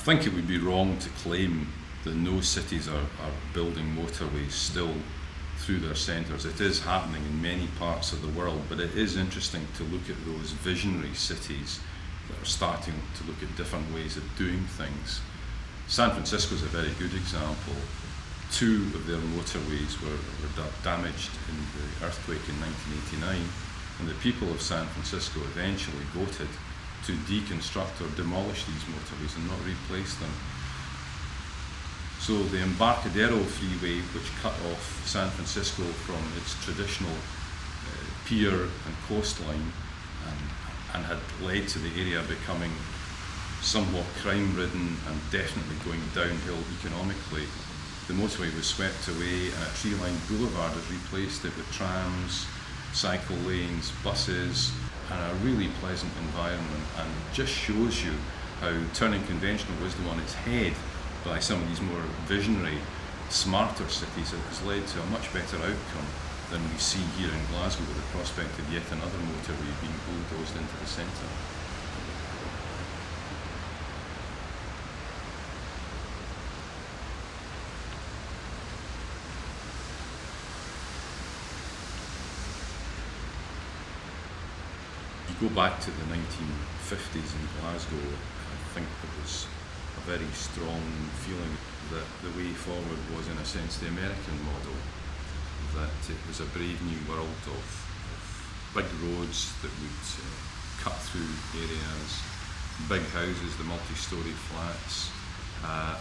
think it would be wrong to claim that no cities are building motorways still through their centres. It is happening in many parts of the world, but it is interesting to look at those visionary cities that are starting to look at different ways of doing things. San Francisco is a very good example. 2 of their motorways were damaged in the earthquake in 1989, and the people of San Francisco eventually voted to deconstruct or demolish these motorways and not replace them. So the Embarcadero Freeway, which cut off San Francisco from its traditional pier and coastline and had led to the area becoming somewhat crime-ridden and definitely going downhill economically, the motorway was swept away and a tree-lined boulevard has replaced it with trams, cycle lanes, buses, and a really pleasant environment, and just shows you how turning conventional wisdom on its head by some of these more visionary, smarter cities has led to a much better outcome than we see here in Glasgow, with the prospect of yet another motorway being bulldozed into the centre. If you go back to the 1950s in Glasgow, I think there was a very strong feeling that the way forward was, in a sense, the American model, that it was a brave new world of big roads that would cut through areas, big houses, the multi-storey flats,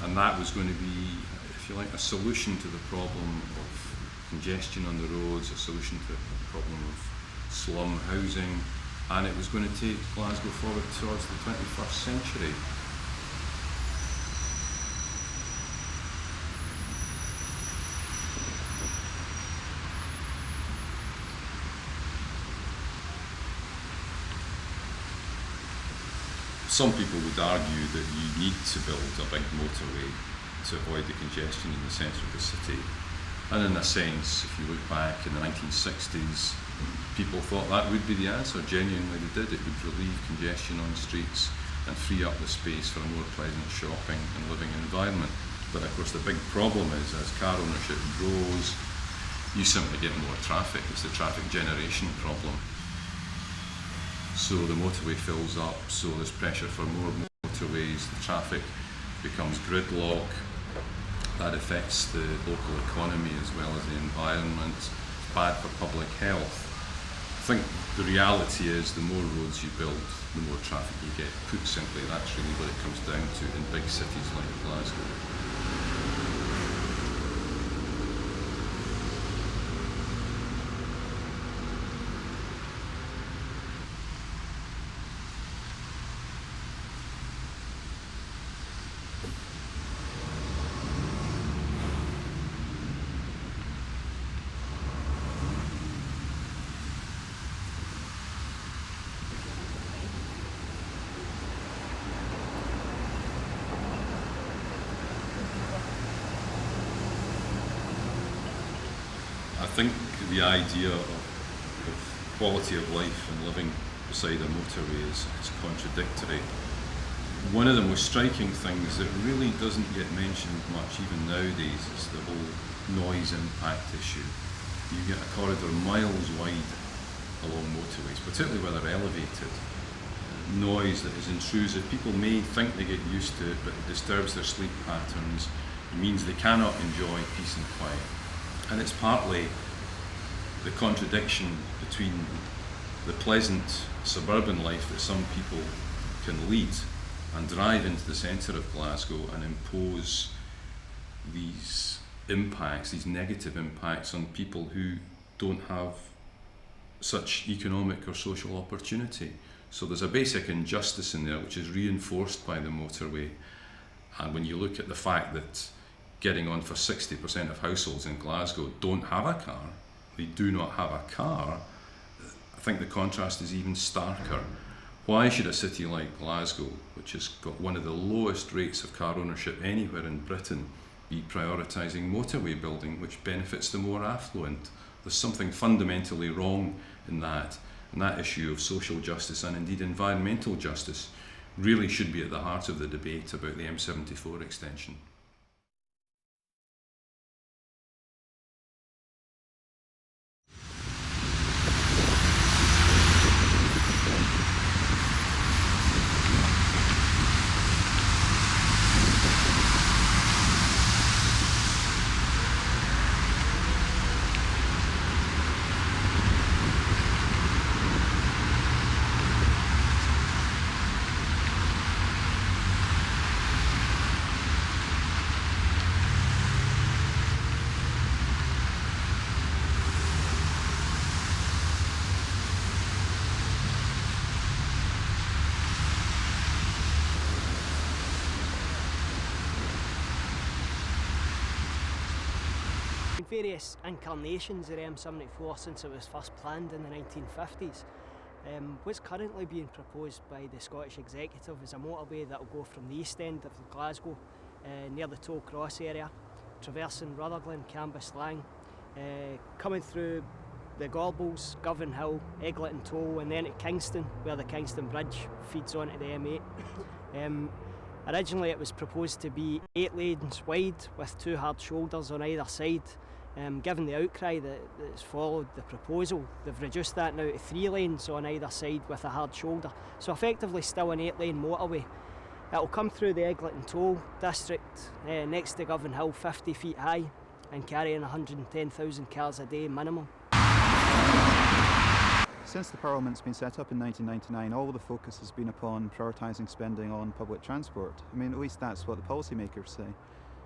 and that was going to be, if you like, a solution to the problem of congestion on the roads, a solution to the problem of slum housing, and it was going to take Glasgow forward towards the 21st century. Some people would argue that you need to build a big motorway to avoid the congestion in the centre of the city. And in a sense, if you look back in the 1960s, people thought that would be the answer. Genuinely they did. It would relieve congestion on the streets and free up the space for a more pleasant shopping and living environment. But of course the big problem is, as car ownership grows, you simply get more traffic. It's the traffic generation problem. So the motorway fills up, so there's pressure for more motorways, the traffic becomes gridlock, that affects the local economy as well as the environment, it's bad for public health. I think the reality is the more roads you build, the more traffic you get. Put simply, that's really what it comes down to in big cities like Glasgow. I think the idea of quality of life and living beside a motorway is contradictory. One of the most striking things that really doesn't get mentioned much even nowadays is the whole noise impact issue. You get a corridor miles wide along motorways, particularly where they're elevated. Noise that is intrusive. People may think they get used to it, but it disturbs their sleep patterns. It means they cannot enjoy peace and quiet. And it's partly the contradiction between the pleasant suburban life that some people can lead and drive into the centre of Glasgow and impose these impacts, these negative impacts on people who don't have such economic or social opportunity. So there's a basic injustice in there which is reinforced by the motorway. And when you look at the fact that getting on for 60% of households in Glasgow don't have a car, they do not have a car, I think the contrast is even starker. Why should a city like Glasgow, which has got one of the lowest rates of car ownership anywhere in Britain, be prioritising motorway building, which benefits the more affluent? There's something fundamentally wrong in that, and that issue of social justice and indeed environmental justice really should be at the heart of the debate about the M74 extension. Various incarnations of M74 since it was first planned in the 1950s. What's currently being proposed by the Scottish Executive is a motorway that will go from the east end of Glasgow, near the Tollcross area, traversing Rutherglen and Cambuslang, coming through the Gorbals, Govanhill, Oatlands and Toll, and then at Kingston, where the Kingston Bridge feeds onto the M8. Originally it was proposed to be 8 lanes wide with 2 hard shoulders on either side. Given the outcry that's followed the proposal, they've reduced that now to 3 lanes on either side with a hard shoulder. So effectively still an 8-lane motorway. It'll come through the Oatlands and Toll district next to Govanhill, 50 feet high and carrying 110,000 cars a day minimum. Since the Parliament's been set up in 1999, all the focus has been upon prioritising spending on public transport. I mean, at least that's what the policymakers say.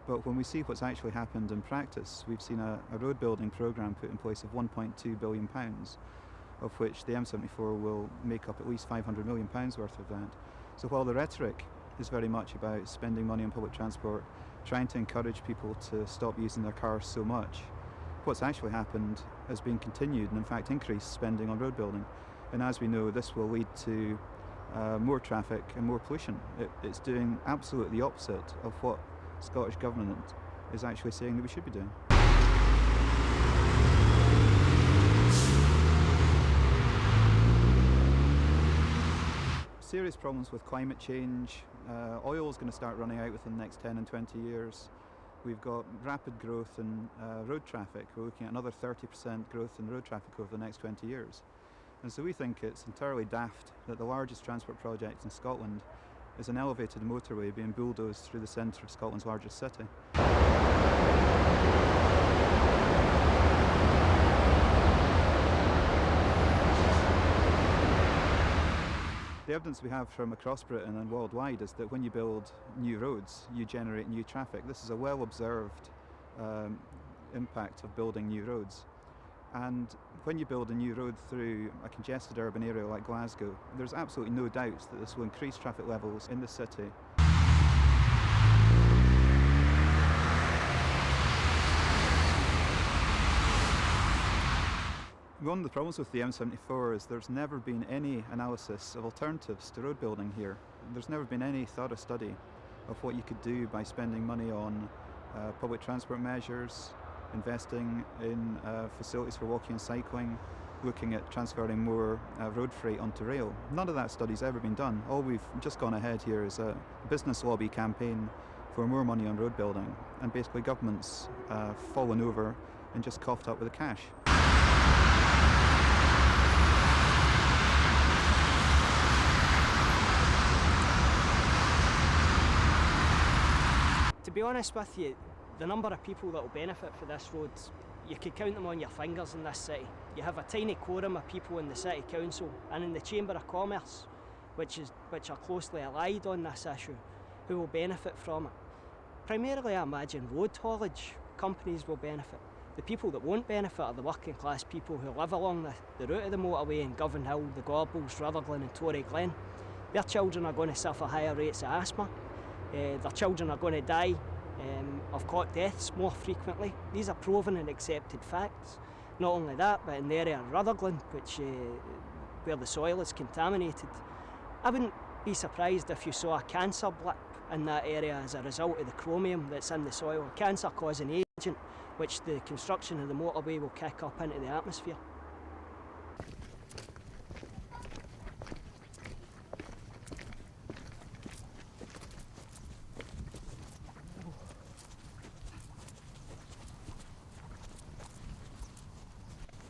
But when we see what's actually happened in practice, we've seen a road building programme put in place of £1.2 billion, of which the M74 will make up at least £500 million worth of that. So while the rhetoric is very much about spending money on public transport, trying to encourage people to stop using their cars so much, what's actually happened has been continued and in fact increased spending on road building. And as we know, this will lead to more traffic and more pollution. It's doing absolutely the opposite of what Scottish Government is actually saying that we should be doing. Serious problems with climate change. Oil is going to start running out within the next 10 and 20 years. We've got rapid growth in road traffic. We're looking at another 30% growth in road traffic over the next 20 years. And so we think it's entirely daft that the largest transport project in Scotland is an elevated motorway being bulldozed through the centre of Scotland's largest city. The evidence we have from across Britain and worldwide is that when you build new roads, you generate new traffic. This is a well-observed impact of building new roads. And when you build a new road through a congested urban area like Glasgow, there's absolutely no doubt that this will increase traffic levels in the city. One of the problems with the M74 is there's never been any analysis of alternatives to road building here. There's never been any thorough study of what you could do by spending money on public transport measures, investing in facilities for walking and cycling, looking at transferring more road freight onto rail. None of that study's ever been done. All we've just gone ahead here is a business lobby campaign for more money on road building, and basically government's fallen over and just coughed up with the cash. To be honest with you, the number of people that will benefit for this road, you could count them on your fingers in this city. You have a tiny quorum of people in the City Council and in the Chamber of Commerce, which are closely allied on this issue, who will benefit from it. Primarily, I imagine road haulage companies will benefit. The people that won't benefit are the working class people who live along the route of the motorway in Govanhill, the Gorbals, Rutherglen and Rutherglen. Their children are going to suffer higher rates of asthma. Their children are going to die of cot deaths more frequently. These are proven and accepted facts. Not only that, but in the area of Rutherglen, where the soil is contaminated, I wouldn't be surprised if you saw a cancer blip in that area as a result of the chromium that's in the soil, a cancer-causing agent, which the construction of the motorway will kick up into the atmosphere.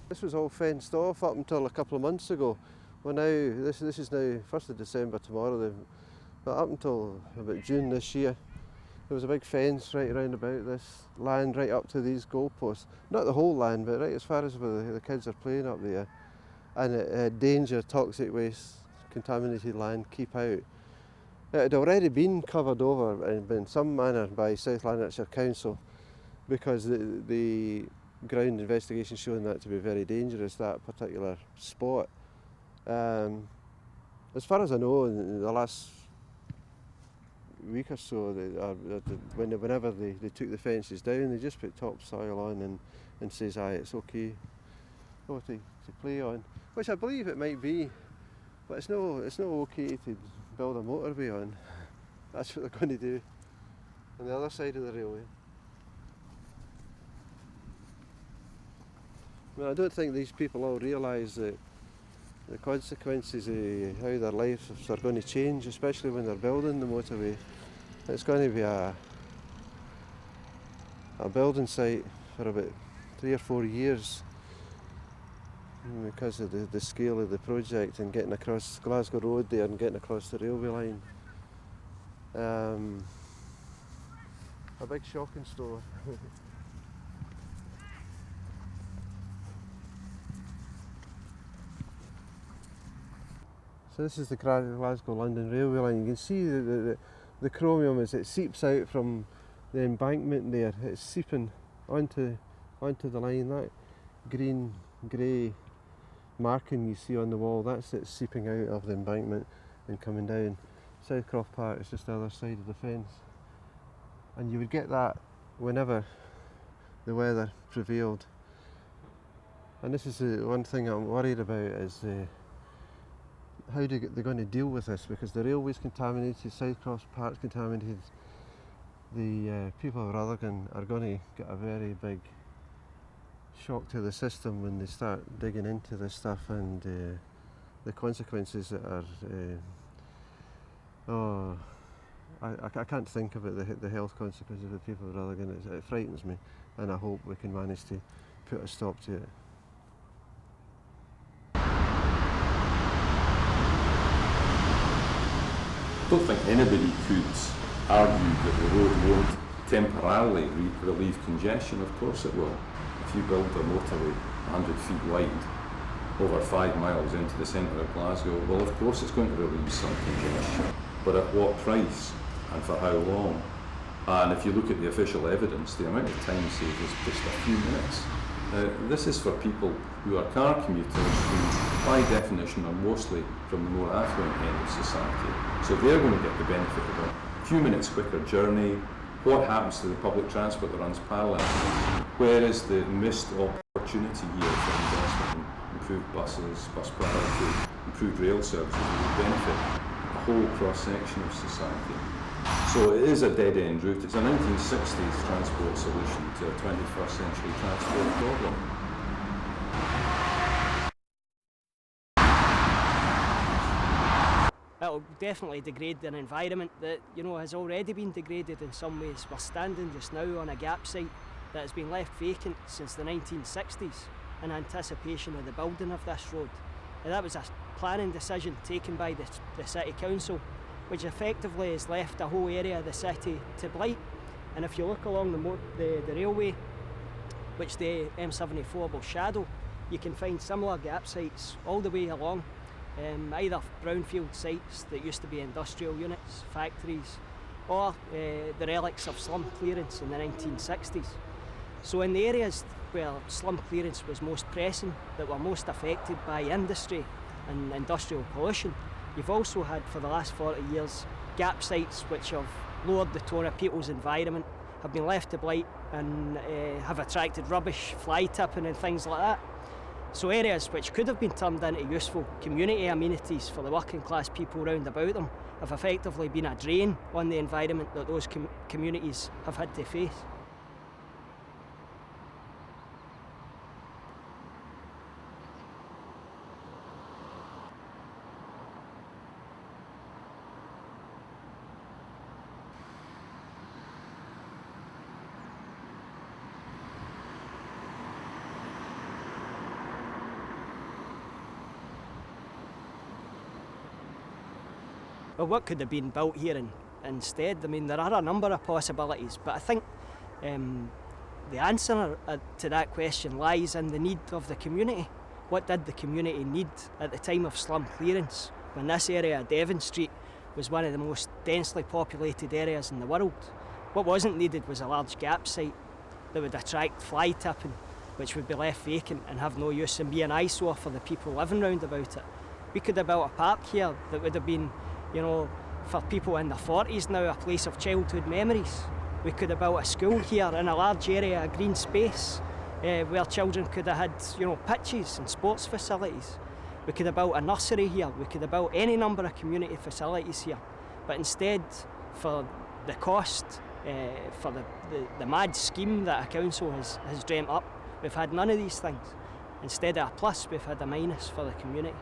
This was all fenced off up until a couple of months ago. Well, now this is now 1st of December tomorrow, but up until about June this year, there was a big fence right around about this land, right up to these goalposts. Not the whole land, but right as far as where the kids are playing up there. And danger, toxic waste, contaminated land, keep out. It had already been covered over in some manner by South Lanarkshire Council because the ground investigation showing that to be very dangerous, that particular spot. As far as I know, in the last week or so, whenever they took the fences down, they just put topsoil on and says, aye, it's okay to play on, which I believe it might be, but it's not okay to build a motorway on. That's what they're going to do on the other side of the railway. I mean, I don't think these people all realise that the consequences of how their lives are going to change, especially when they're building the motorway. It's going to be a building site for about 3 or 4 years because of the scale of the project and getting across Glasgow Road there and getting across the railway line. A big shopping store. So this is the Glasgow London railway line. You can see the chromium as it seeps out from the embankment there. It's seeping onto the line. That green, grey marking you see on the wall, that's it seeping out of the embankment and coming down. Southcroft Park is just the other side of the fence. And you would get that whenever the weather prevailed. And this is the one thing I'm worried about is how they're going to deal with this, because the railway's contaminated, Southcroft Park's contaminated. The people of Rutherglen are going to get a very big shock to the system when they start digging into this stuff, and the consequences that are I can't think about the health consequences of the people of Rutherglen. It frightens me, and I hope we can manage to put a stop to it. I don't think anybody could argue that the road won't temporarily relieve congestion. Of course it will. If you build a motorway 100 feet wide over 5 miles into the centre of Glasgow, well, of course it's going to relieve some congestion. But at what price and for how long? And if you look at the official evidence, the amount of time saved is just a few minutes. This is for people who are car commuters who, by definition, are mostly from the more affluent end of society. So they're going to get the benefit of a few minutes quicker journey. What happens to the public transport that runs parallel? Where is the missed opportunity here for investment in improved buses, bus priority, improved rail services that would benefit a whole cross-section of society? So it is a dead-end route. It's a 1960s transport solution to a 21st century transport problem. It'll definitely degrade an environment that, has already been degraded in some ways. We're standing just now on a gap site that has been left vacant since the 1960s in anticipation of the building of this road. And that was a planning decision taken by the City Council, which effectively has left a whole area of the city to blight. And if you look along the railway, which the M74 will shadow, you can find similar gap sites all the way along, either brownfield sites that used to be industrial units, factories, or the relics of slum clearance in the 1960s. So in the areas where slum clearance was most pressing, that were most affected by industry and industrial pollution, you've also had, for the last 40 years, gap sites which have lowered the tone of people's environment, have been left to blight, and have attracted rubbish, fly tipping and things like that. So areas which could have been turned into useful community amenities for the working class people round about them have effectively been a drain on the environment that those communities have had to face. well, what could have been built here instead? I mean, there are a number of possibilities, but I think the answer to that question lies in the need of the community. What did the community need at the time of slum clearance, when this area of Devon Street was one of the most densely populated areas in the world? What wasn't needed was a large gap site that would attract fly tipping, which would be left vacant and have no use and be an eyesore for the people living round about it. We could have built a park here that would have been, you know, for people in their 40s now, a place of childhood memories. We could have built a school here in a large area of green space where children could have had, you know, pitches and sports facilities. We could have built a nursery here. We could have built any number of community facilities here. But instead, for the cost, for the mad scheme that a council has dreamt up, we've had none of these things. Instead of a plus, we've had a minus for the community.